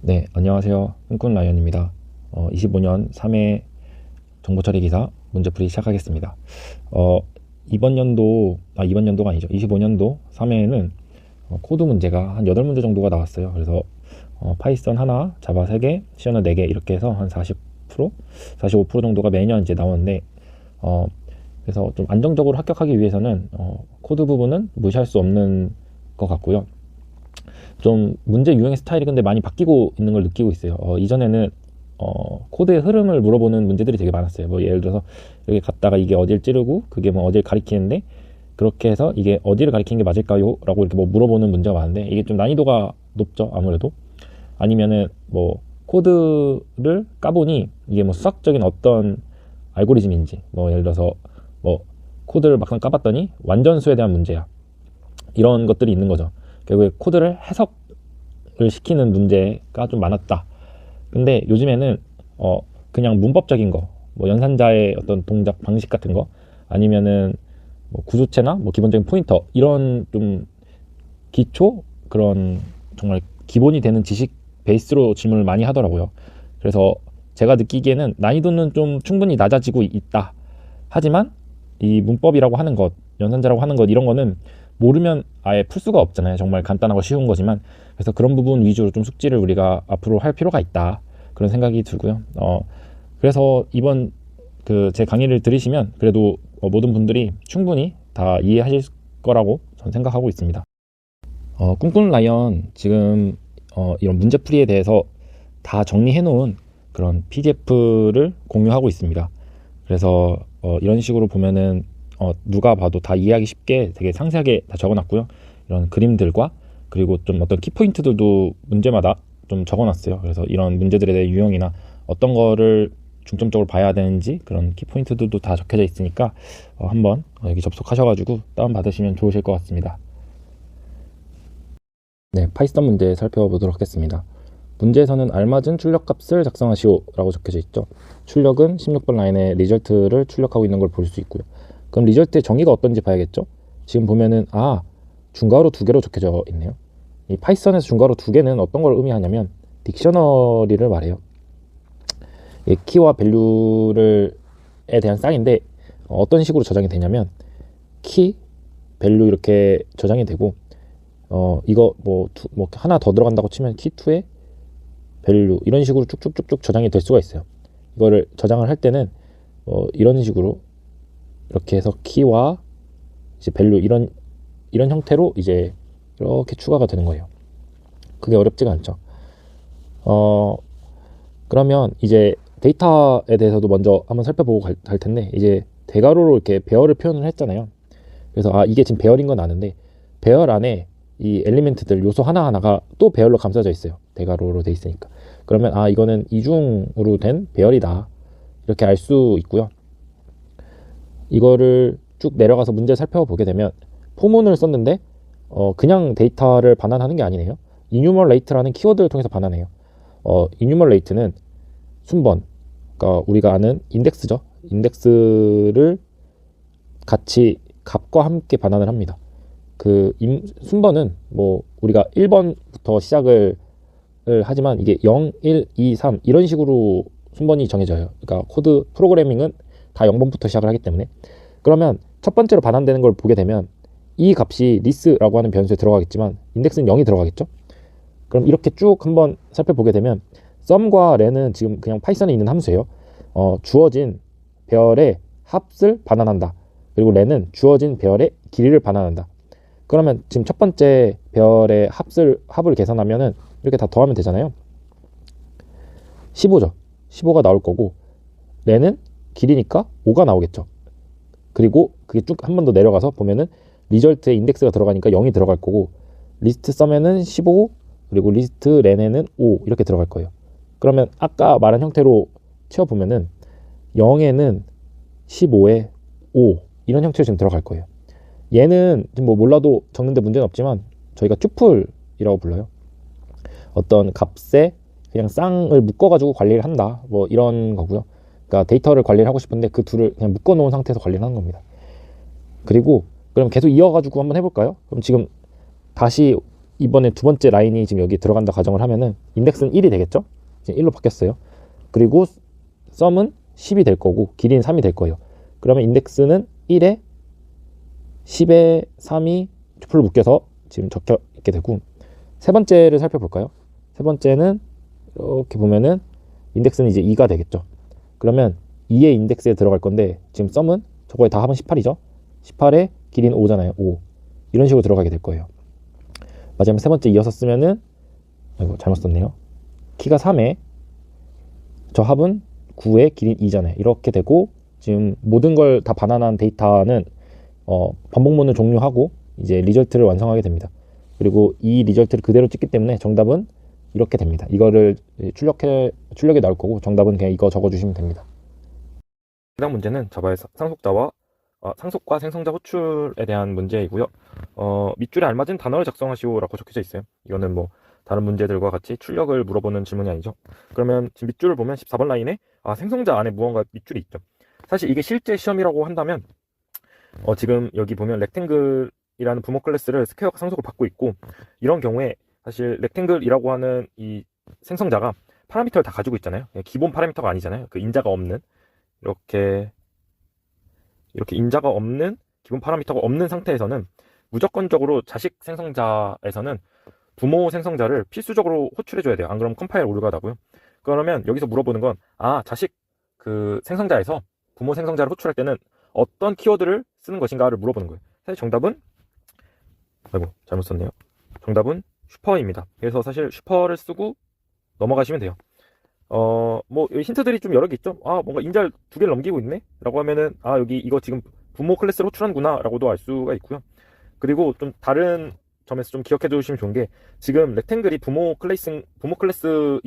네, 안녕하세요. 꿈꾼 라이언입니다. 25년 3회 정보처리 기사 문제풀이 시작하겠습니다. 이번 연도가 아니죠. 25년도 3회에는 코드 문제가 한 8문제 정도가 나왔어요. 그래서 파이썬 하나, 자바 3개, 시어너 4개 이렇게 해서 한 40%, 45% 정도가 매년 이제 나오는데, 그래서 좀 안정적으로 합격하기 위해서는 코드 부분은 무시할 수 없는 것 같고요. 좀 문제 유형의 스타일이 근데 많이 바뀌고 있는 걸 느끼고 있어요. 이전에는 코드의 흐름을 물어보는 문제들이 되게 많았어요. 뭐 예를 들어서 여기 갔다가 이게 어딜 찌르고 그게 뭐 어딜 가리키는데, 그렇게 해서 이게 어디를 가리키는 게 맞을까요? 라고 이렇게 뭐 물어보는 문제가 많은데, 이게 좀 난이도가 높죠, 아무래도. 아니면은 뭐 코드를 까보니 이게 뭐 수학적인 어떤 알고리즘인지, 뭐 예를 들어서 뭐 코드를 막상 까봤더니 완전수에 대한 문제야, 이런 것들이 있는 거죠. 결국에 코드를 해석을 시키는 문제가 좀 많았다. 근데 요즘에는 그냥 문법적인 거, 뭐 연산자의 어떤 동작 방식 같은 거, 아니면은 뭐 구조체나 뭐 기본적인 포인터, 이런 좀 기초, 그런 정말 기본이 되는 지식 베이스로 질문을 많이 하더라고요. 그래서 제가 느끼기에는 난이도는 좀 충분히 낮아지고 있다. 하지만 이 문법이라고 하는 것, 연산자라고 하는 것, 이런 거는 모르면 아예 풀 수가 없잖아요. 정말 간단하고 쉬운 거지만. 그래서 그런 부분 위주로 좀 숙지를 우리가 앞으로 할 필요가 있다, 그런 생각이 들고요. 그래서 이번 제 강의를 들으시면 그래도 모든 분들이 충분히 다 이해하실 거라고 저는 생각하고 있습니다. 꿈꾸는 라이언 지금 이런 문제풀이에 대해서 다 정리해 놓은 그런 PDF를 공유하고 있습니다. 그래서 이런 식으로 보면은 누가 봐도 다 이해하기 쉽게 되게 상세하게 다 적어놨고요. 이런 그림들과 그리고 좀 어떤 키포인트들도 문제마다 좀 적어놨어요. 그래서 이런 문제들에 대해 유형이나 어떤 거를 중점적으로 봐야 되는지, 그런 키포인트들도 다 적혀져 있으니까 한번 여기 접속하셔가지고 다운받으시면 좋으실 것 같습니다. 네, 파이썬 문제 살펴보도록 하겠습니다. 문제에서는 알맞은 출력값을 작성하시오 라고 적혀져 있죠. 출력은 16번 라인에 리절트를 출력하고 있는 걸 볼 수 있고요. 그럼 리절트의 정의가 어떤지 봐야겠죠. 지금 보면은 중괄호 2개로 적혀져 있네요. 이 파이썬에서 중괄호 2개는 어떤 걸 의미하냐면 딕셔너리를 말해요. 이 키와 밸류에 대한 쌍인데, 어떤 식으로 저장이 되냐면 키, 밸류 이렇게 저장이 되고, 이거 뭐 하나 더 들어간다고 치면 키2에 밸류, 이런 식으로 쭉쭉쭉쭉 저장이 될 수가 있어요. 이거를 저장을 할 때는 이런 식으로 이렇게 해서 키와 이제 밸류, 이런 형태로 이제 이렇게 추가가 되는 거예요. 그게 어렵지가 않죠. 그러면 이제 데이터에 대해서도 먼저 한번 살펴보고 갈 텐데, 이제 대괄호로 이렇게 배열을 표현을 했잖아요. 그래서 이게 지금 배열인 건 아는데, 배열 안에 이 엘리멘트들, 요소 하나하나가 또 배열로 감싸져 있어요. 대괄호로 돼 있으니까. 그러면 이거는 이중으로 된 배열이다, 이렇게 알 수 있고요. 이거를 쭉 내려가서 문제 살펴보게 되면 포문을 썼는데 그냥 데이터를 반환하는 게 아니네요. enumerate라는 키워드를 통해서 반환해요. enumerate는 순번, 그러니까 우리가 아는 인덱스죠. 인덱스를 같이 값과 함께 반환을 합니다. 순번은 뭐 우리가 1번부터 시작을 하지만 이게 0, 1, 2, 3 이런 식으로 순번이 정해져요. 그러니까 코드 프로그래밍은 다 0번부터 시작을 하기 때문에. 그러면 첫 번째로 반환되는 걸 보게 되면 이 값이 리스라고 하는 변수에 들어가겠지만 인덱스는 0이 들어가겠죠. 그럼 이렇게 쭉 한번 살펴보게 되면 sum과 len은 지금 그냥 파이썬에 있는 함수예요. 주어진 배열의 합을 반환한다. 그리고 len은 주어진 배열의 길이를 반환한다. 그러면 지금 첫 번째 배열의 합을 계산하면은 이렇게 다 더하면 되잖아요. 15죠. 15가 나올 거고, len은 길이니까 5가 나오겠죠. 그리고 그게 쭉 한 번 더 내려가서 보면은 리절트에 인덱스가 들어가니까 0이 들어갈 거고, 리스트 썸에는 15, 그리고 리스트 렌에는 5 이렇게 들어갈 거예요. 그러면 아까 말한 형태로 채워보면은 0에는 15에 5 이런 형태로 지금 들어갈 거예요. 얘는 지금 뭐 몰라도 적는데 문제는 없지만 저희가 튜플이라고 불러요. 어떤 값에 그냥 쌍을 묶어가지고 관리를 한다, 뭐 이런 거고요. 그러니까 데이터를 관리를 하고 싶은데 그 둘을 그냥 묶어놓은 상태에서 관리를 하는 겁니다. 그리고 그럼 계속 이어가지고 한번 해볼까요? 그럼 지금 다시 이번에 두 번째 라인이 지금 여기 들어간다 가정을 하면은 인덱스는 1이 되겠죠? 지금 1로 바뀌었어요. 그리고 썸은 10이 될 거고 길이는 3이 될 거예요. 그러면 인덱스는 1에 10에 3이 풀로 묶여서 지금 적혀 있게 되고, 세 번째를 살펴볼까요? 세 번째는 이렇게 보면은 인덱스는 이제 2가 되겠죠. 그러면 2의 인덱스에 들어갈 건데 지금 썸은 저거에 다 합은 18이죠. 18에 길이는 5잖아요. 5. 이런 식으로 들어가게 될 거예요. 마지막에 세 번째 이어서 쓰면은, 아이고 잘못 썼네요. 키가 3에 저 합은 9에 길이는 2잖아요. 이렇게 되고, 지금 모든 걸 다 반환한 데이터는 반복문을 종료하고 이제 리절트를 완성하게 됩니다. 그리고 이 리절트를 그대로 찍기 때문에 정답은 이렇게 됩니다. 이거를 출력에 나올 거고 정답은 그냥 이거 적어주시면 됩니다. 해당 문제는 자바의 상속과 생성자 호출에 대한 문제이고요. 밑줄에 알맞은 단어를 작성하시오라고 적혀져 있어요. 이거는 뭐 다른 문제들과 같이 출력을 물어보는 질문이 아니죠. 그러면 지금 밑줄을 보면 14번 라인에 생성자 안에 무언가 밑줄이 있죠. 사실 이게 실제 시험이라고 한다면 지금 여기 보면 렉탱글이라는 부모 클래스를 스퀘어가 상속을 받고 있고, 이런 경우에 사실 렉탱글이라고 하는 이 생성자가 파라미터를 다 가지고 있잖아요. 기본 파라미터가 아니잖아요. 그 인자가 없는, 이렇게 인자가 없는, 기본 파라미터가 없는 상태에서는 무조건적으로 자식 생성자에서는 부모 생성자를 필수적으로 호출해줘야 돼요. 안 그러면 컴파일 오류가 나고요. 그러면 여기서 물어보는 건 자식 그 생성자에서 부모 생성자를 호출할 때는 어떤 키워드를 쓰는 것인가를 물어보는 거예요. 사실 정답은 잘못 썼네요. 정답은 슈퍼입니다. 그래서 사실 슈퍼를 쓰고 넘어가시면 돼요. 뭐 힌트들이 좀 여러 개 있죠. 뭔가 인자를 2개를 넘기고 있네 라고 하면은 여기 이거 지금 부모 클래스를 호출하는구나 라고도 알 수가 있고요. 그리고 좀 다른 점에서 좀 기억해 두시면 좋은 게, 지금 렉탱글이 부모 클래스인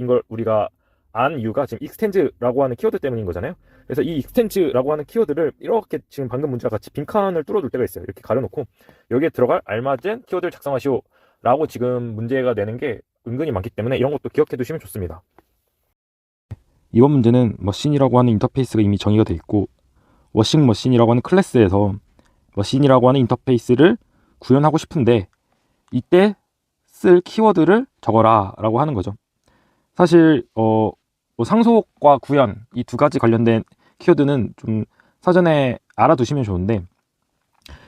걸 우리가 안 이유가 지금 익스텐즈라고 하는 키워드 때문인 거잖아요. 그래서 이 익스텐즈라고 하는 키워드를 이렇게 지금 방금 문제와 같이 빈칸을 뚫어둘 때가 있어요. 이렇게 가려놓고 여기에 들어갈 알맞은 키워드를 작성하시오 라고 지금 문제가 내는 게 은근히 많기 때문에 이런 것도 기억해 두시면 좋습니다. 이번 문제는 머신이라고 하는 인터페이스가 이미 정의가 되어 있고, 워싱 머신이라고 하는 클래스에서 머신이라고 하는 인터페이스를 구현하고 싶은데 이때 쓸 키워드를 적어라 라고 하는 거죠. 사실 뭐 상속과 구현 이 두 가지 관련된 키워드는 좀 사전에 알아두시면 좋은데,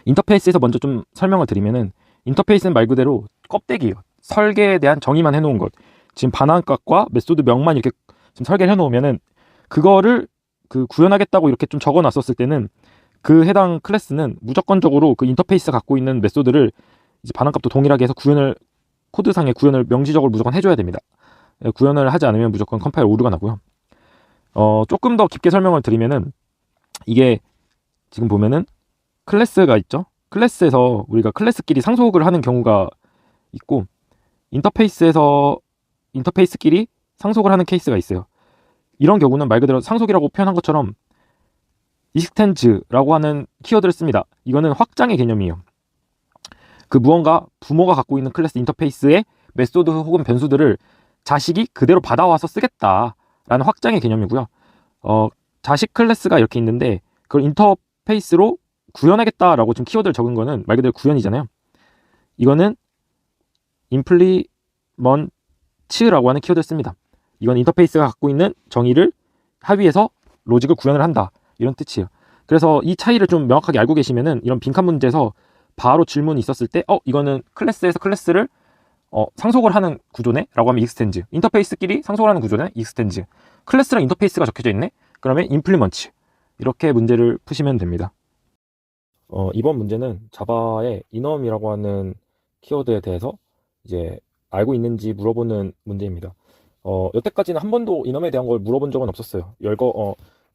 인터페이스에서 먼저 좀 설명을 드리면은, 인터페이스는 말 그대로 껍데기예요. 설계에 대한 정의만 해놓은 것. 지금 반환값과 메소드 명만 이렇게 지금 설계를 해놓으면은, 그거를 구현하겠다고 이렇게 좀 적어놨었을 때는 그 해당 클래스는 무조건적으로 그 인터페이스 갖고 있는 메소드를 이제 반환값도 동일하게 해서 코드상의 구현을 명시적으로 무조건 해줘야 됩니다. 구현을 하지 않으면 무조건 컴파일 오류가 나고요. 조금 더 깊게 설명을 드리면은, 이게 지금 보면은 클래스가 있죠. 클래스에서 우리가 클래스끼리 상속을 하는 경우가 있고, 인터페이스끼리 상속을 하는 케이스가 있어요. 이런 경우는 말 그대로 상속이라고 표현한 것처럼 익스텐즈라고 하는 키워드를 씁니다. 이거는 확장의 개념이에요. 그 무언가 부모가 갖고 있는 클래스 인터페이스의 메소드 혹은 변수들을 자식이 그대로 받아와서 쓰겠다라는 확장의 개념이고요. 자식 클래스가 이렇게 있는데 그걸 인터페이스로 구현하겠다라고 좀 키워드를 적은 거는 말 그대로 구현이잖아요. 이거는 임플리먼츠라고 하는 키워드를 씁니다. 이건 인터페이스가 갖고 있는 정의를 하위에서 로직을 구현을 한다, 이런 뜻이에요. 그래서 이 차이를 좀 명확하게 알고 계시면은 이런 빈칸 문제에서 바로 질문이 있었을 때 이거는 클래스에서 클래스를 상속을 하는 구조네? 라고 하면 익스텐즈. 인터페이스끼리 상속을 하는 구조네? 익스텐즈. 클래스랑 인터페이스가 적혀져 있네? 그러면 임플리먼츠. 이렇게 문제를 푸시면 됩니다. 이번 문제는 자바의 enum이라고 하는 키워드에 대해서 이제 알고 있는지 물어보는 문제입니다. 여태까지는 한 번도 enum에 대한 걸 물어본 적은 없었어요.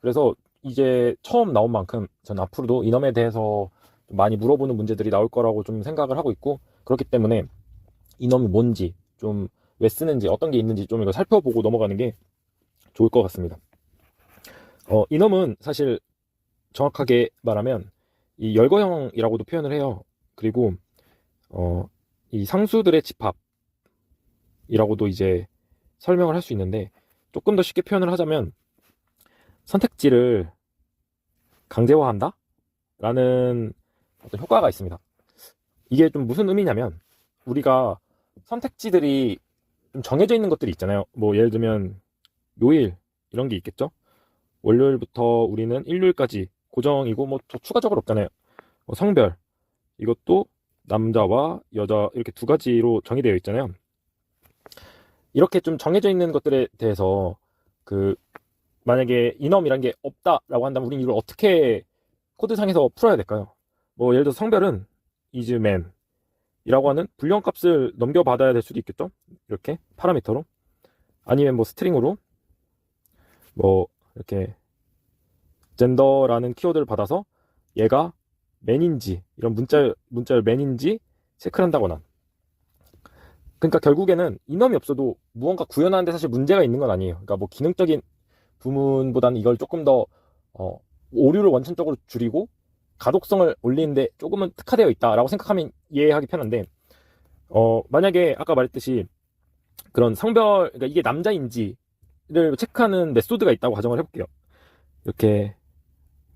그래서 이제 처음 나온 만큼 전 앞으로도 enum에 대해서 많이 물어보는 문제들이 나올 거라고 좀 생각을 하고 있고, 그렇기 때문에 enum이 뭔지, 좀 왜 쓰는지, 어떤 게 있는지 좀 이거 살펴보고 넘어가는 게 좋을 것 같습니다. enum은 사실 정확하게 말하면 이 열거형이라고도 표현을 해요. 그리고 이 상수들의 집합이라고도 이제 설명을 할 수 있는데, 조금 더 쉽게 표현을 하자면 선택지를 강제화한다? 라는 어떤 효과가 있습니다. 이게 좀 무슨 의미냐면, 우리가 선택지들이 좀 정해져 있는 것들이 있잖아요. 뭐 예를 들면 요일 이런 게 있겠죠. 월요일부터 우리는 일요일까지 고정이고 뭐 더 추가적으로 없잖아요. 성별 이것도 남자와 여자 이렇게 두 가지로 정의되어 있잖아요. 이렇게 좀 정해져 있는 것들에 대해서 그 만약에 이넘이란 게 없다라고 한다면 우리는 이걸 어떻게 코드상에서 풀어야 될까요? 뭐 예를 들어서 성별은 is man 이라고 하는 불리한 값을 넘겨받아야 될 수도 있겠죠. 이렇게 파라미터로 아니면 뭐 스트링으로 뭐 이렇게 젠더라는 키워드를 받아서 얘가 man인지 이런 문자열 man인지 체크를 한다거나. 그러니까 결국에는 이넘이 없어도 무언가 구현하는데 사실 문제가 있는 건 아니에요. 그러니까 뭐 기능적인 부분보다는 이걸 조금 더 오류를 원천적으로 줄이고 가독성을 올리는데 조금은 특화되어 있다라고 생각하면 이해하기 편한데 만약에 아까 말했듯이 그런 성별, 그러니까 이게 남자인지를 체크하는 메소드가 있다고 가정을 해볼게요. 이렇게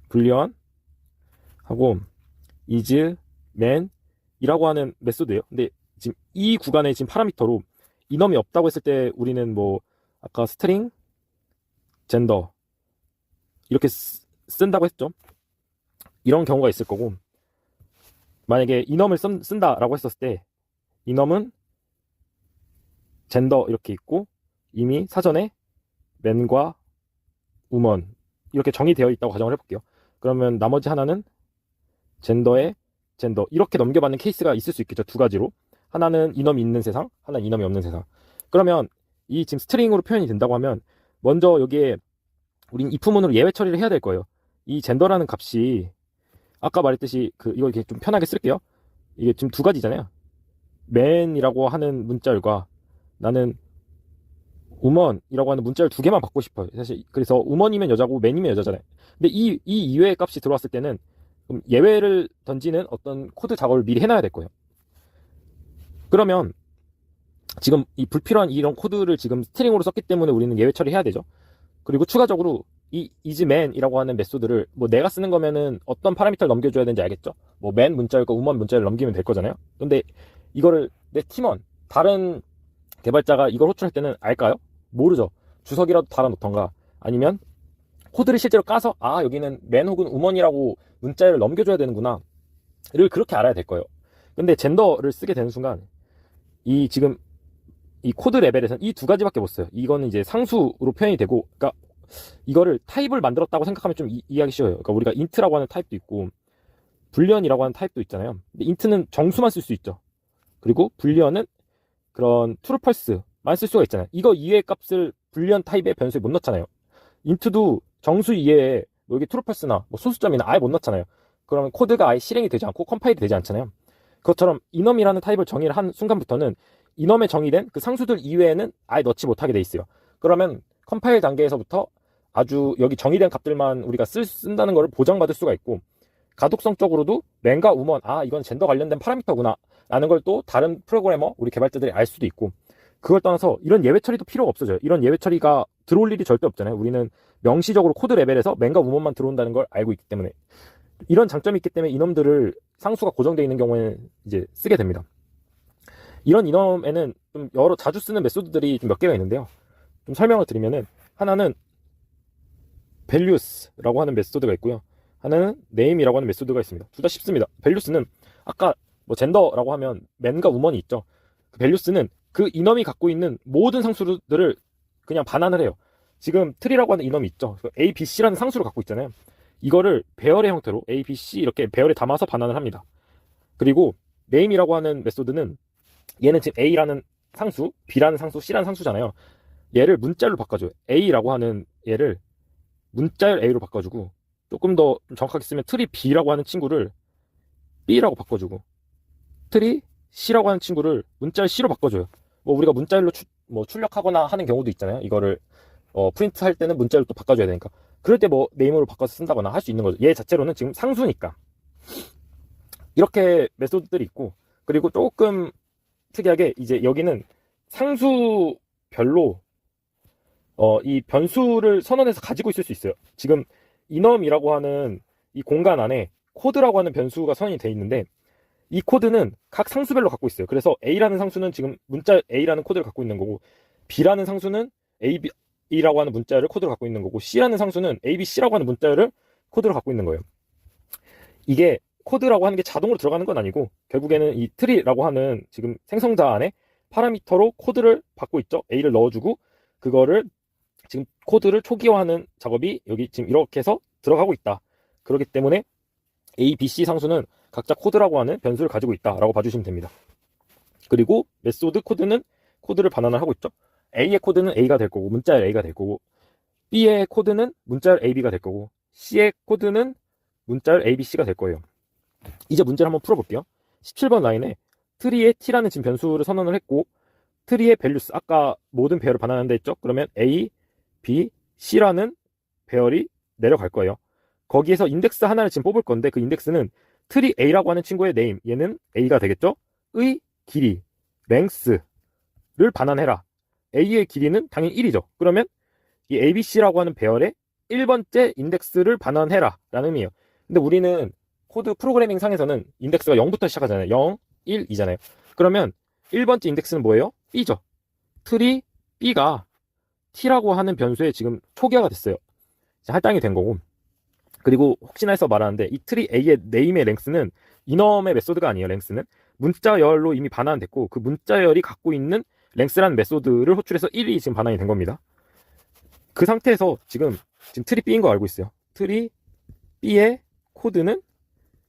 불리언 하고 is man 이라고 하는 메소드예요. 근데 지금 이 구간에 지금 파라미터로 이넘이 없다고 했을 때 우리는 뭐 아까 스트링 젠더 이렇게 쓴다고 했죠. 이런 경우가 있을 거고, 만약에 이넘을 쓴다라고 했었을 때 이넘은 젠더 이렇게 있고 이미 사전에 맨과 우먼 이렇게 정의되어 있다고 가정을 해볼게요. 그러면 나머지 하나는 젠더에 젠더 이렇게 넘겨받는 케이스가 있을 수 있겠죠. 두 가지로. 하나는 이넘이 있는 세상, 하나는 이넘이 없는 세상. 그러면 이 지금 스트링으로 표현이 된다고 하면 먼저 여기에 우린 if문으로 예외 처리를 해야 될 거예요. 이 젠더라는 값이 아까 말했듯이 이거 이렇게 좀 편하게 쓸게요. 이게 지금 두 가지잖아요. man이라고 하는 문자열과 나는 woman이라고 하는 문자열 두 개만 받고 싶어요. 사실 그래서 woman이면 여자고 man이면 여자잖아요. 근데 이 이외의 값이 들어왔을 때는 예외를 던지는 어떤 코드 작업을 미리 해놔야 될 거예요. 그러면 지금 이 불필요한 이런 코드를 지금 스트링으로 썼기 때문에 우리는 예외 처리해야 되죠. 그리고 추가적으로 이 isMan이라고 하는 메소드를 뭐 내가 쓰는 거면은 어떤 파라미터를 넘겨줘야 되는지 알겠죠? 뭐 man 문자열과 woman 문자를 넘기면 될 거잖아요. 근데 이거를 내 팀원 다른 개발자가 이걸 호출할 때는 알까요? 모르죠. 주석이라도 달아놓던가 아니면 코드를 실제로 까서 여기는 man 혹은 woman이라고 문자열을 넘겨줘야 되는구나 를 그렇게 알아야 될 거예요. 근데 젠더를 쓰게 되는 순간 지금 이 코드 레벨에서는 이 두 가지밖에 못 써요. 이거는 이제 상수로 표현이 되고, 그러니까 이거를 타입을 만들었다고 생각하면 좀 이해하기 쉬워요. 그러니까 우리가 int라고 하는 타입도 있고 불리언이라고 하는 타입도 있잖아요. 근데 int는 정수만 쓸 수 있죠. 그리고 불리언은 그런 true false만 쓸 수가 있잖아요. 이거 이외의 값을 불리언 타입의 변수에 못 넣잖아요. int도 정수 이외에 뭐 여기 true false나 뭐 소수점이나 아예 못 넣잖아요. 그러면 코드가 아예 실행이 되지 않고 컴파일이 되지 않잖아요. 그것처럼 enum이라는 타입을 정의를 한 순간부터는 enum에 정의된 그 상수들 이외에는 아예 넣지 못하게 돼 있어요. 그러면 컴파일 단계에서부터 아주 여기 정의된 값들만 우리가 쓴다는 것을 보장받을 수가 있고, 가독성적으로도 man과 woman, 이건 젠더 관련된 파라미터구나 라는 걸 또 다른 프로그래머 우리 개발자들이 알 수도 있고, 그걸 떠나서 이런 예외 처리도 필요가 없어져요. 이런 예외 처리가 들어올 일이 절대 없잖아요. 우리는 명시적으로 코드 레벨에서 man과 woman만 들어온다는 걸 알고 있기 때문에. 이런 장점이 있기 때문에 이놈들을 상수가 고정되어 있는 경우에는 이제 쓰게 됩니다. 이런 이놈에는 좀 자주 쓰는 메소드들이 좀 몇 개가 있는데요. 좀 설명을 드리면은, 하나는 values라고 하는 메소드가 있고요. 하나는 name이라고 하는 메소드가 있습니다. 둘 다 쉽습니다. values는 아까 뭐 젠더라고 하면 man과 woman이 있죠. values는 그 이놈이 갖고 있는 모든 상수들을 그냥 반환을 해요. 지금 tree라고 하는 이놈이 있죠. a, b, c라는 상수를 갖고 있잖아요. 이거를 배열의 형태로 a, b, c 이렇게 배열에 담아서 반환을 합니다. 그리고 name이라고 하는 메소드는 얘는 지금 a라는 상수, b라는 상수, c라는 상수잖아요. 얘를 문자열로 바꿔줘요. a라고 하는 얘를 문자열 a로 바꿔주고, 조금 더 정확하게 쓰면 트리 b라고 하는 친구를 b라고 바꿔주고, 트리 c라고 하는 친구를 문자열 c로 바꿔줘요. 뭐 우리가 문자열로 출력하거나 하는 경우도 있잖아요. 이거를 프린트 할 때는 문자열로 또 바꿔줘야 되니까. 그럴 때 뭐 네임으로 바꿔서 쓴다거나 할 수 있는 거죠. 얘 자체로는 지금 상수니까. 이렇게 메소드들이 있고, 그리고 조금 특이하게 이제 여기는 상수별로 이 변수를 선언해서 가지고 있을 수 있어요. 지금 enum이라고 하는 이 공간 안에 코드라고 하는 변수가 선언이 돼 있는데, 이 코드는 각 상수별로 갖고 있어요. 그래서 A라는 상수는 지금 문자 A라는 코드를 갖고 있는 거고, B라는 상수는 AB라고 하는 문자를 코드를 갖고 있는 거고, C라는 상수는 ABC라고 하는 문자를 코드를 갖고 있는 거예요. 이게 코드라고 하는 게 자동으로 들어가는 건 아니고, 결국에는 이 트리라고 하는 지금 생성자 안에 파라미터로 코드를 받고 있죠. A를 넣어주고, 그거를 지금 코드를 초기화하는 작업이 여기 지금 이렇게 해서 들어가고 있다. 그렇기 때문에 A, B, C 상수는 각자 코드라고 하는 변수를 가지고 있다라고 봐주시면 됩니다. 그리고 메소드 코드는 코드를 반환을 하고 있죠. A의 코드는 A가 될 거고, 문자열 A가 될 거고, B의 코드는 문자열 AB가 될 거고, C의 코드는 문자열 ABC가 될 거예요. 이제 문제를 한번 풀어볼게요. 17번 라인에 트리에 T라는 지금 변수를 선언을 했고, 트리의 밸류스, 아까 모든 배열을 반환한다 했죠? 그러면 A, B, C라는 배열이 내려갈 거예요. 거기에서 인덱스 하나를 지금 뽑을 건데, 그 인덱스는 트리 A라고 하는 친구의 네임, 얘는 A가 되겠죠? 의 길이, 랭스를 반환해라. A의 길이는 당연히 1이죠. 그러면 이 ABC라고 하는 배열의 1번째 인덱스를 반환해라 라는 의미예요. 근데 우리는 코드 프로그래밍 상에서는 인덱스가 0부터 시작하잖아요. 0, 1, 2잖아요. 그러면 1번째 인덱스는 뭐예요? B죠. 트리 B가 T라고 하는 변수에 지금 초기화가 됐어요. 할당이 된 거고, 그리고 혹시나 해서 말하는데 이 트리 A의 네임의 랭스는 이넘의 메소드가 아니에요. 랭스는 문자열로 이미 반환됐고, 그 문자열이 갖고 있는 랭스라는 메소드를 호출해서 1이 지금 반환이 된 겁니다. 그 상태에서 지금 트리 B인 거 알고 있어요. 트리 B의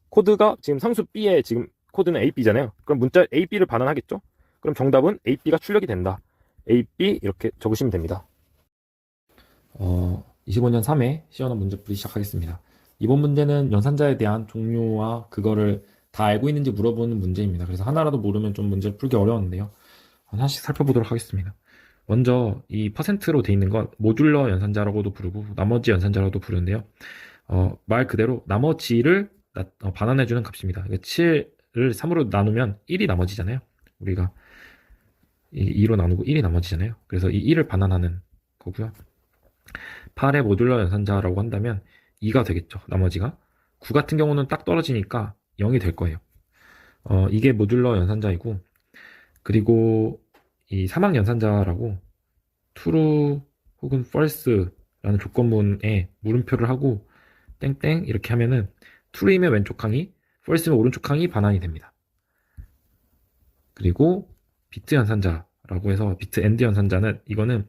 코드가 지금 상수 B의 지금 코드는 AB잖아요. 그럼 문자 AB를 반환하겠죠. 그럼 정답은 AB가 출력이 된다. AB 이렇게 적으시면 됩니다. 25년 3회 시연어 문제풀이 시작하겠습니다. 이번 문제는 연산자에 대한 종류와 그거를 다 알고 있는지 물어보는 문제입니다. 그래서 하나라도 모르면 좀 문제를 풀기 어려웠는데요. 하나씩 살펴보도록 하겠습니다. 먼저 이 퍼센트로 돼 있는 건 모듈러 연산자라고도 부르고 나머지 연산자라고도 부르는데요. 말 그대로 나머지를 반환해주는 값입니다. 7을 3으로 나누면 1이 나머지잖아요. 우리가 2로 나누고 1이 나머지잖아요. 그래서 이 1을 반환하는 거고요. 8의 모듈러 연산자라고 한다면 2가 되겠죠. 나머지가 9 같은 경우는 딱 떨어지니까 0이 될 거예요. 이게 모듈러 연산자이고, 그리고 이 사막 연산자라고 true 혹은 false라는 조건문에 물음표를 하고 땡땡 이렇게 하면은 true이면 왼쪽 항이, false면 오른쪽 항이 반환이 됩니다. 그리고 비트 연산자라고 해서 비트 엔드 연산자는 이거는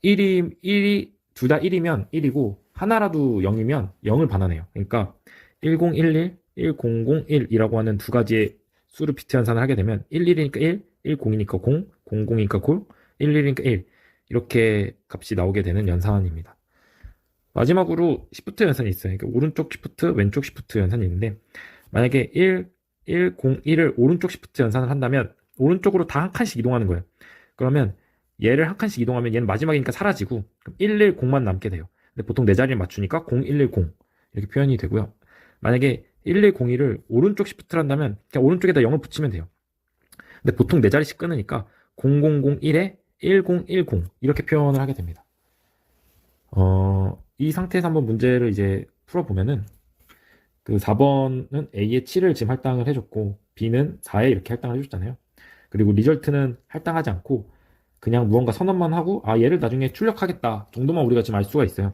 1이 둘 다 1이면 1이고 하나라도 0이면 0을 반환해요. 그러니까 1011, 1001이라고 하는 두 가지의 수를 비트 연산을 하게 되면 11이니까 1, 10이니까 0, 00이니까 0, 11이니까 1 이렇게 값이 나오게 되는 연산입니다. 마지막으로 시프트 연산이 있어요. 그러니까 오른쪽 시프트, 왼쪽 시프트 연산이 있는데, 만약에 1, 0, 1을 오른쪽 시프트 연산을 한다면 오른쪽으로 다 한 칸씩 이동하는 거예요. 그러면 얘를 한 칸씩 이동하면 얘는 마지막이니까 사라지고 그럼 110만 남게 돼요. 근데 보통 네 자리를 맞추니까 0110 이렇게 표현이 되고요. 만약에 1101을 오른쪽 시프트를 한다면 그냥 오른쪽에다 0을 붙이면 돼요. 근데 보통 네 자리씩 끊으니까 0001에 1010 이렇게 표현을 하게 됩니다. 이 상태에서 한번 문제를 이제 풀어보면은 그 4번은 A에 7을 지금 할당을 해줬고 B는 4에 이렇게 할당을 해줬잖아요. 그리고 리절트는 할당하지 않고 그냥 무언가 선언만 하고 얘를 나중에 출력하겠다 정도만 우리가 지금 알 수가 있어요.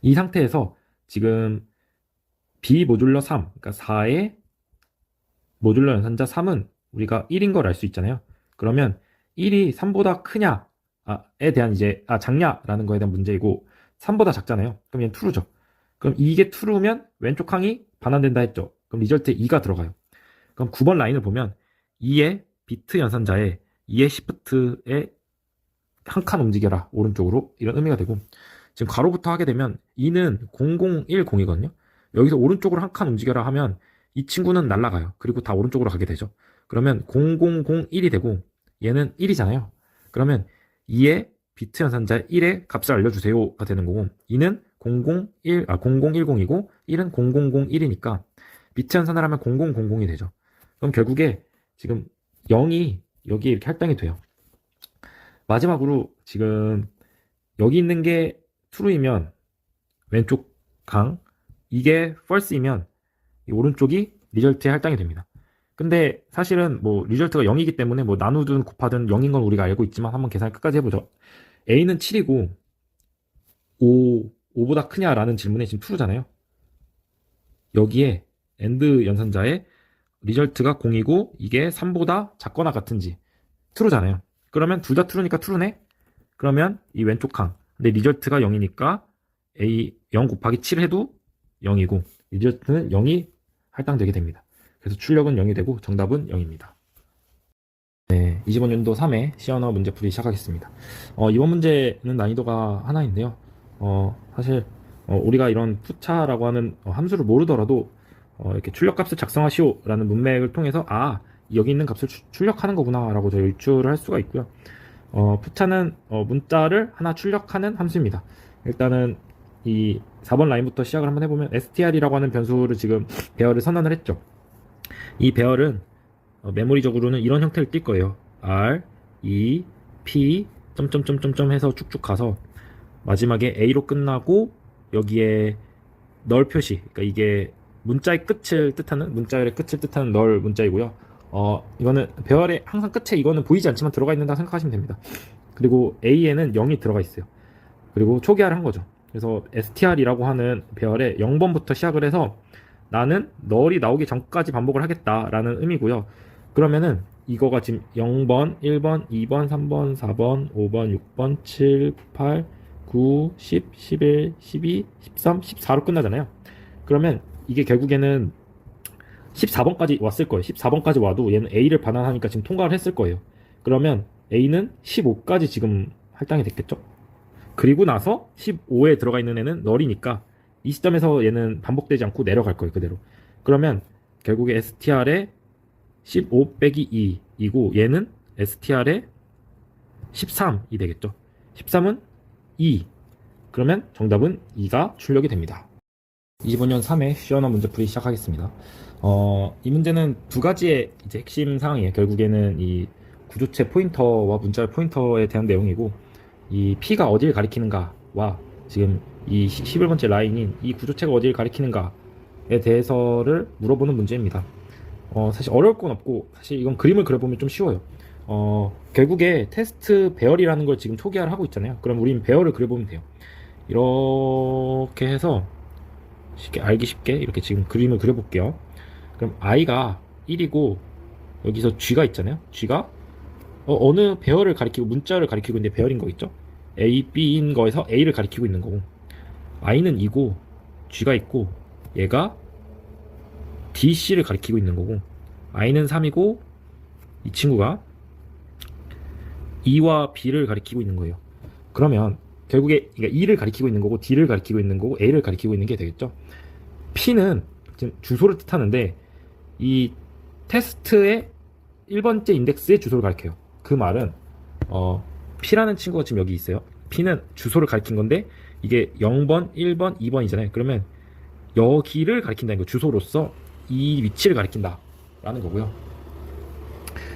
이 상태에서 지금 B 모듈러 3, 그러니까 4의 모듈러 연산자 3은 우리가 1인 걸 알 수 있잖아요. 그러면 1이 3보다 크냐에 대한 이제 작냐라는 거에 대한 문제이고 3보다 작잖아요. 그럼 얘는 true죠. 그럼 이게 true면 왼쪽 항이 반환된다 했죠. 그럼 리절트에 2가 들어가요. 그럼 9번 라인을 보면 2의 비트 연산자에 2의 시프트에 한 칸 움직여라 오른쪽으로 이런 의미가 되고, 지금 가로부터 하게 되면 2는 0010이거든요. 여기서 오른쪽으로 한 칸 움직여라 하면 이 친구는 날아가요. 그리고 다 오른쪽으로 가게 되죠. 그러면 0001이 되고 얘는 1이잖아요. 그러면 2의 비트 연산자 1의 값을 알려주세요가 되는 거고, 2는 0010이고 1은 0001이니까 비트 연산을 하면 0000이 되죠. 그럼 결국에 지금 0이 여기에 이렇게 할당이 돼요. 마지막으로 지금 여기 있는 게 true이면 왼쪽 강, 이게 false이면 이 오른쪽이 리절트에 할당이 됩니다. 근데 사실은 뭐 리절트가 0이기 때문에 뭐 나누든 곱하든 0인 건 우리가 알고 있지만 한번 계산을 끝까지 해보죠. A는 7이고 5보다 크냐라는 질문에 지금 true잖아요. 여기에 AND 연산자에 리절트가 0이고 이게 3보다 작거나 같은지 true잖아요. 그러면 둘 다 true니까 true네? 그러면 이 왼쪽 항 근데 리절트가 0이니까 A 0 곱하기 7 해도 0이고 리절트는 0이 할당되게 됩니다. 그래서 출력은 0이 되고 정답은 0입니다. 네, 25년도 3회 시언어 문제풀이 시작하겠습니다. 이번 문제는 난이도가 하나인데요. 사실 우리가 이런 푸차라고 하는 함수를 모르더라도 이렇게 출력값을 작성하시오라는 문맥을 통해서 여기 있는 값을 출력하는 거구나 라고 저희 유추를 할 수가 있고요. 푸차는 문자를 하나 출력하는 함수입니다. 일단은 이 4번 라인부터 시작을 한번 해보면 str이라고 하는 변수를 지금 배열을 선언을 했죠. 이 배열은 메모리적으로는 이런 형태를 띌 거예요. R, E, P, 점점점점점 해서 쭉쭉 가서 마지막에 A로 끝나고 여기에 널 표시, 그러니까 이게 문자의 끝을 뜻하는, 문자열의 끝을 뜻하는 널 문자이고요. 이거는 배열의 항상 끝에 이거는 보이지 않지만 들어가 있는다 생각하시면 됩니다. 그리고 A에는 0이 들어가 있어요. 그리고 초기화를 한 거죠. 그래서 str이라고 하는 배열에 0번부터 시작을 해서 나는 널이 나오기 전까지 반복을 하겠다라는 의미고요. 그러면은 이거가 지금 0번, 1번, 2번, 3번, 4번, 5번, 6번, 7, 8, 9, 10, 11, 12, 13, 14로 끝나잖아요. 그러면 이게 결국에는 14번까지 왔을 거예요. 14번까지 와도 얘는 A를 반환하니까 지금 통과를 했을 거예요. 그러면 A는 15까지 지금 할당이 됐겠죠? 그리고 나서 15에 들어가 있는 애는 널이니까 이 시점에서 얘는 반복되지 않고 내려갈 거예요. 그대로. 그러면 결국에 str에 15 빼기 2이고 얘는 str에 13이 되겠죠. 13은 2. 그러면 정답은 2가 출력이 됩니다. 25년 3회 시언어 문제풀이 시작하겠습니다. 이 문제는 두 가지의 이제 핵심 사항이에요. 결국에는 이 구조체 포인터와 문자열 포인터에 대한 내용이고 이 P가 어디를 가리키는가와 지금 이 11번째 라인인 이 구조체가 어디를 가리키는가에 대해서를 물어보는 문제입니다. 사실 어려울 건 없고 사실 이건 그림을 그려보면 좀 쉬워요. 결국에 테스트 배열이라는 걸 지금 초기화를 하고 있잖아요. 그럼 우린 배열을 그려보면 돼요. 이렇게 해서 알기 쉽게 이렇게 지금 그림을 그려볼게요. 그럼 i가 1이고 여기서 g가 있잖아요. g가 어느 배열을 가리키고 문자를 가리키고 있는데 배열인 거 있죠. a, b인 거에서 a를 가리키고 있는 거고 i는 2고 g가 있고 얘가 d, c를 가리키고 있는 거고 i는 3이고 이 친구가 e와 b를 가리키고 있는 거예요. 그러면 결국에 그러니까 E를 가리키고 있는 거고 D를 가리키고 있는 거고 A를 가리키고 있는 게 되겠죠. P는 지금 주소를 뜻하는데 이 테스트의 1번째 인덱스의 주소를 가리켜요. 그 말은 P라는 친구가 지금 여기 있어요. P는 주소를 가리킨 건데 이게 0번, 1번, 2번이잖아요. 그러면 여기를 가리킨다는 거 주소로서 이 위치를 가리킨다 라는 거고요.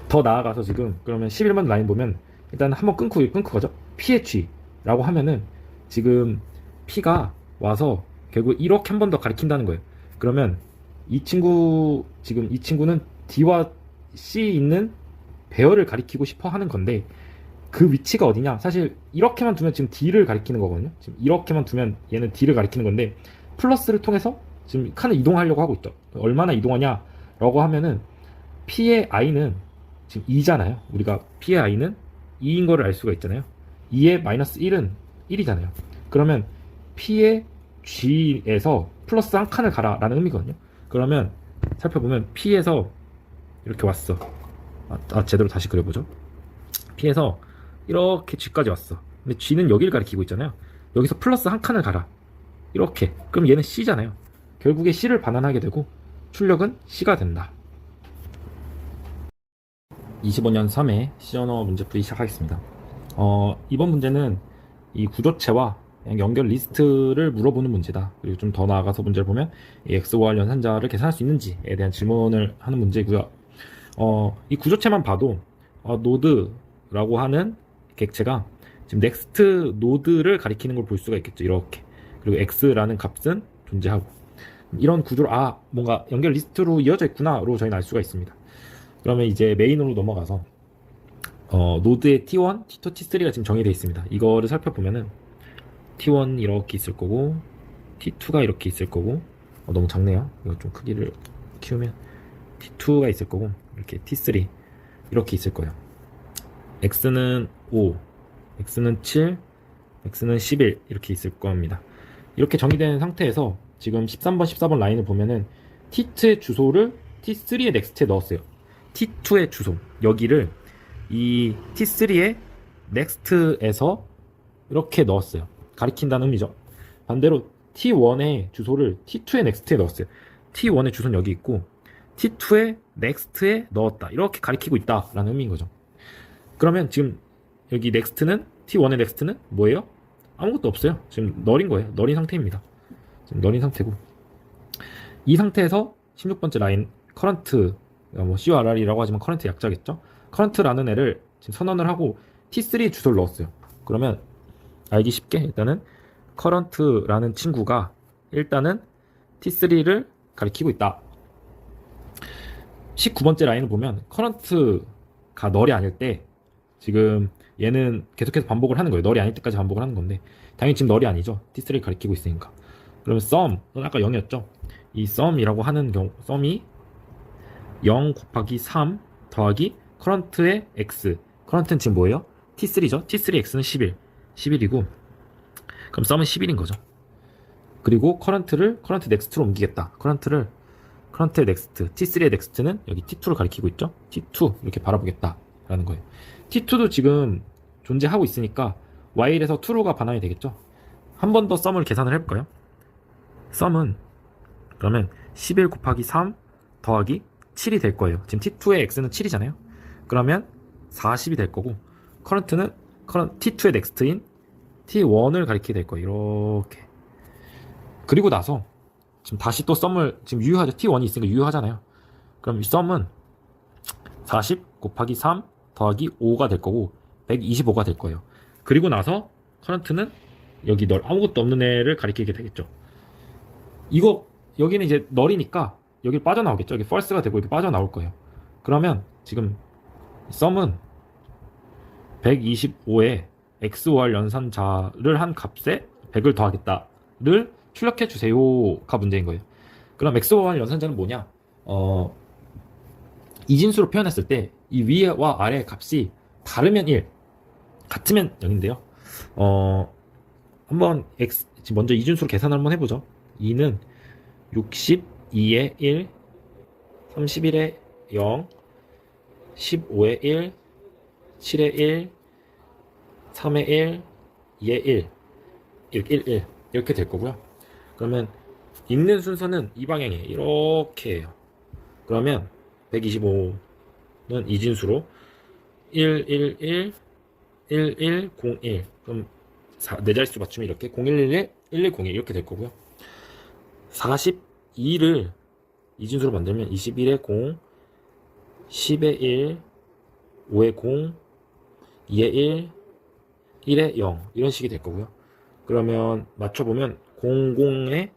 더 나아가서 지금 그러면 11번 라인 보면 일단 한번 끊고 가죠. PH 라고 하면은 지금 P가 와서 결국 이렇게 한 번 더 가리킨다는 거예요. 그러면 이 친구 지금 이 친구는 D와 C 있는 배열을 가리키고 싶어 하는 건데 그 위치가 어디냐? 사실 이렇게만 두면 지금 D를 가리키는 거거든요. 지금 이렇게만 두면 얘는 D를 가리키는 건데 플러스를 통해서 지금 칸을 이동하려고 하고 있죠. 얼마나 이동하냐? 라고 하면은 P의 I는 지금 2잖아요. 우리가 P의 I는 2인 거를 알 수가 있잖아요. 2의 마이너스 1은 1이잖아요. 그러면 P의 G에서 플러스 한 칸을 가라 라는 의미거든요. 그러면 살펴보면 P에서 이렇게 왔어. 제대로 다시 그려보죠. P에서 이렇게 G까지 왔어. 근데 G는 여기를 가리키고 있잖아요. 여기서 플러스 한 칸을 가라. 이렇게. 그럼 얘는 C잖아요. 결국에 C를 반환하게 되고 출력은 C가 된다. 25년 3회 시언어 문제풀이 시작하겠습니다. 이번 문제는 이 구조체와 연결 리스트를 물어보는 문제다. 그리고 좀 더 나아가서 문제를 보면 이 XOR 연산자를 계산할 수 있는지에 대한 질문을 하는 문제고요. 이 구조체만 봐도 노드라고 하는 객체가 지금 넥스트 노드를 가리키는 걸 볼 수가 있겠죠. 이렇게. 그리고 X라는 값은 존재하고 이런 구조로 뭔가 연결 리스트로 이어져 있구나로 저희는 알 수가 있습니다. 그러면 이제 메인으로 넘어가서 노드의 T1, T2, T3가 지금 정의되어 있습니다. 이거를 살펴보면은 T1 이렇게 있을 거고 T2가 이렇게 있을 거고 너무 작네요. 이거 좀 크기를 키우면 T2가 있을 거고 이렇게 T3 이렇게 있을 거예요. X는 5, X는 7, X는 11 이렇게 있을 겁니다. 이렇게 정의된 상태에서 지금 13번, 14번 라인을 보면은 T2의 주소를 T3의 넥스트에 넣었어요. T2의 주소 여기를 이 T3의 넥스트에서 이렇게 넣었어요. 가리킨다는 의미죠. 반대로 T1의 주소를 T2의 넥스트에 넣었어요. T1의 주소는 여기 있고 T2의 넥스트에 넣었다. 이렇게 가리키고 있다라는 의미인 거죠. 그러면 지금 여기 넥스트는 T1의 넥스트는 뭐예요? 아무것도 없어요. 지금 널인 거예요. 널인 상태입니다. 지금 널인 상태고 이 상태에서 16번째 라인 커런트 CORR이라고 하지만 커런트 약자겠죠. 커런트라는 애를 지금 선언을 하고 T3 주소를 넣었어요. 그러면 알기 쉽게 일단은 커런트라는 친구가 일단은 T3를 가리키고 있다. 19번째 라인을 보면 커런트가 널이 아닐 때 지금 얘는 계속해서 반복을 하는 거예요. 널이 아닐 때까지 반복을 하는 건데 당연히 지금 널이 아니죠. T3를 가리키고 있으니까. 그러면 sum은 아까 0이었죠. 이 sum이라고 하는 경우 sum이 0 곱하기 3 더하기 커런트의 x. 커런트는 지금 뭐예요? T3죠. T3 x는 11. 11이고 그럼 sum은 11인 거죠. 그리고 커런트 넥스트로 옮기겠다. 커런트의 넥스트, T3의 넥스트는 여기 T2를 가리키고 있죠. T2 이렇게 바라보겠다 라는 거예요. T2도 지금 존재하고 있으니까 while에서 true가 반환이 되겠죠. 한 번 더 썸을 계산을 해볼까요? 썸은 그러면 11 곱하기 3 더하기 7이 될 거예요. 지금 T2의 x는 7이잖아요. 그러면 40이 될 거고 커런트는 T2의 넥스트인 T1을 가리키게 될 거예요. 이렇게. 그리고 나서 지금 다시 또 썸을 지금 유효하죠. T1이 있으니까 유효하잖아요. 그럼 이 썸은 40 곱하기 3 더하기 5가 될 거고 125가 될 거예요. 그리고 나서 커런트는 여기 널 아무것도 없는 애를 가리키게 되겠죠. 여기는 이제 널이니까 여기 빠져나오겠죠. 여기 false가 되고 이렇게 빠져나올 거예요. 그러면 지금 썸은 125에 XOR 연산자를 한 값에 100을 더하겠다를 출력해 주세요가 문제인 거예요. 그럼 XOR 연산자는 뭐냐? 이진수로 표현했을 때 이 위와 아래 값이 다르면 1, 같으면 0인데요. 한번 먼저 이진수로 계산을 한번 해보죠. 2는 62에 1, 31에 0, 15에 1, 7에 1, 3에 1, 2에 1, 1 이렇게 될 거고요. 그러면 읽는 순서는 이 방향이에요. 이렇게 해요. 그러면 125는 이진수로 111 1101 그럼 네 자릿수 맞추면 이렇게 0111 1101 이렇게 될 거고요. 42를 이진수로 만들면 21에 0 10에 1 5에 0 2에 1 1에 0 이런 식이 될 거고요. 그러면 맞춰보면 00에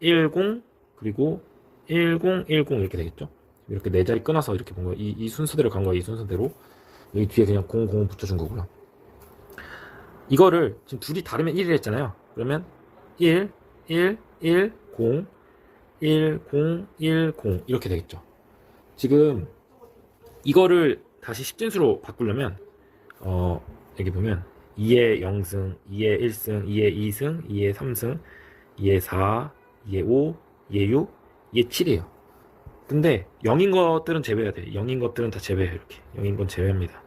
10 그리고 1010 이렇게 되겠죠. 이렇게 네 자리 끊어서 이렇게 본 거예요. 이 순서대로 간 거예요. 이 순서대로 여기 뒤에 그냥 00 붙여준 거고요. 이거를 지금 둘이 다르면 1을 했잖아요. 그러면 1 1 1 0 1 0 1 0 이렇게 되겠죠. 지금 이거를 다시 십진수로 바꾸려면 여기 보면 2의 0승, 2의 1승, 2의 2승, 2의 3승, 2의 4, 2의 5, 2의 6, 2의 7이에요. 근데 0인 것들은 제외해야 돼. 0인 것들은 다 제외해요. 이렇게 0인 건 제외합니다.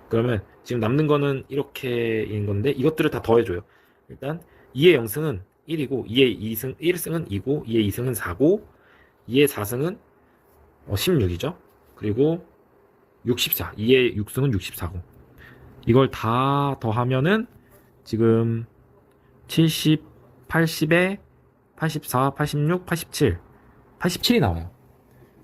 그러면 지금 남는 거는 이렇게인 건데 이것들을 다 더해줘요. 일단 2의 0승은 1이고 2의 1승은 2고 2의 2승은 4고 2의 4승은 16이죠. 그리고 64, 2의 6승은 64고 이걸 다 더하면은 지금 70, 80에 84, 86, 87, 87이 나와요.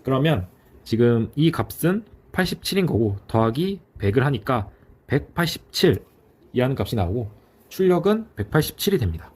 그러면 지금 이 값은 87인 거고 더하기 100을 하니까 187이라는 값이 나오고 출력은 187이 됩니다.